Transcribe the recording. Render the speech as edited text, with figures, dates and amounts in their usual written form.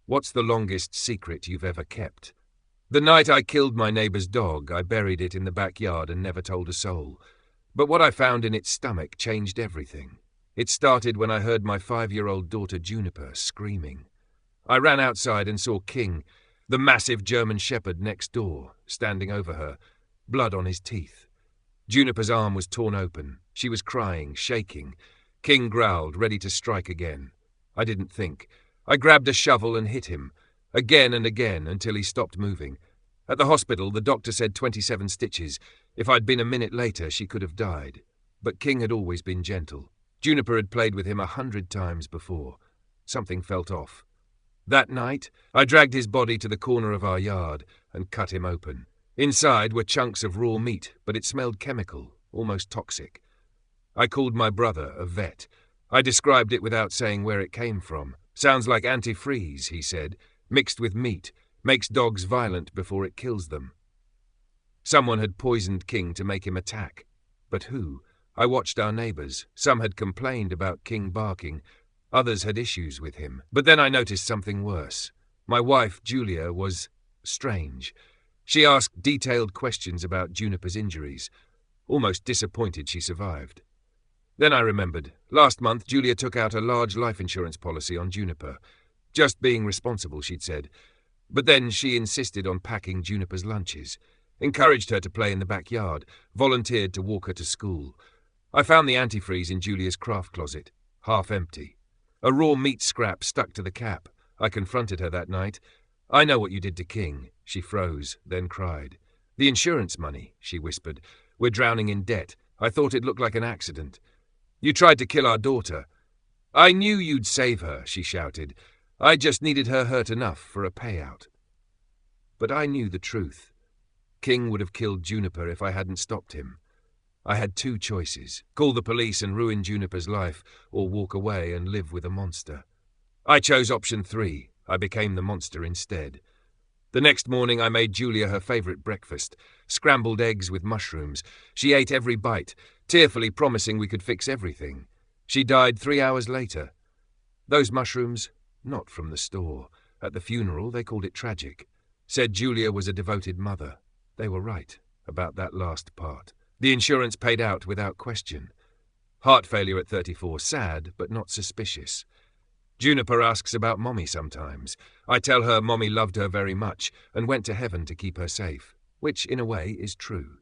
What's the longest secret you've ever kept? The night I killed my neighbour's dog, I buried it in the backyard and never told a soul. But what I found in its stomach changed everything. It started when I heard my 5-year-old daughter Juniper screaming. I ran outside and saw King, the massive German shepherd next door, standing over her, blood on his teeth. Juniper's arm was torn open. She was crying, shaking. King growled, ready to strike again. I didn't think. I grabbed a shovel and hit him, again and again, until he stopped moving. At the hospital, the doctor said 27 stitches. If I'd been a minute later, she could have died. But King had always been gentle. Juniper had played with him 100 times before. Something felt off. That night, I dragged his body to the corner of our yard and cut him open. Inside were chunks of raw meat, but it smelled chemical, almost toxic. I called my brother, a vet. I described it without saying where it came from. Sounds like antifreeze, he said, mixed with meat, makes dogs violent before it kills them. Someone had poisoned King to make him attack. But who? I watched our neighbours. Some had complained about King barking. Others had issues with him. But then I noticed something worse. My wife, Julia, was strange. She asked detailed questions about Juniper's injuries. Almost disappointed she survived. Then I remembered. Last month, Julia took out a large life insurance policy on Juniper. Just being responsible, she'd said. But then she insisted on packing Juniper's lunches, encouraged her to play in the backyard, volunteered to walk her to school. I found the antifreeze in Julia's craft closet, half empty. A raw meat scrap stuck to the cap. I confronted her that night. I know what you did to King. She froze, then cried. The insurance money, she whispered. We're drowning in debt. I thought it looked like an accident. You tried to kill our daughter. I knew you'd save her, she shouted. I just needed her hurt enough for a payout. But I knew the truth. King would have killed Juniper if I hadn't stopped him. I had two choices, call the police and ruin Juniper's life, or walk away and live with a monster. I chose option 3. I became the monster instead. The next morning I made Julia her favourite breakfast, scrambled eggs with mushrooms. She ate every bite, tearfully promising we could fix everything. She died 3 hours later. Those mushrooms, not from the store. At the funeral they called it tragic. Said Julia was a devoted mother. They were right about that last part. The insurance paid out without question. Heart failure at 34, sad but not suspicious. Juniper asks about Mommy sometimes. I tell her Mommy loved her very much and went to heaven to keep her safe, which in a way is true.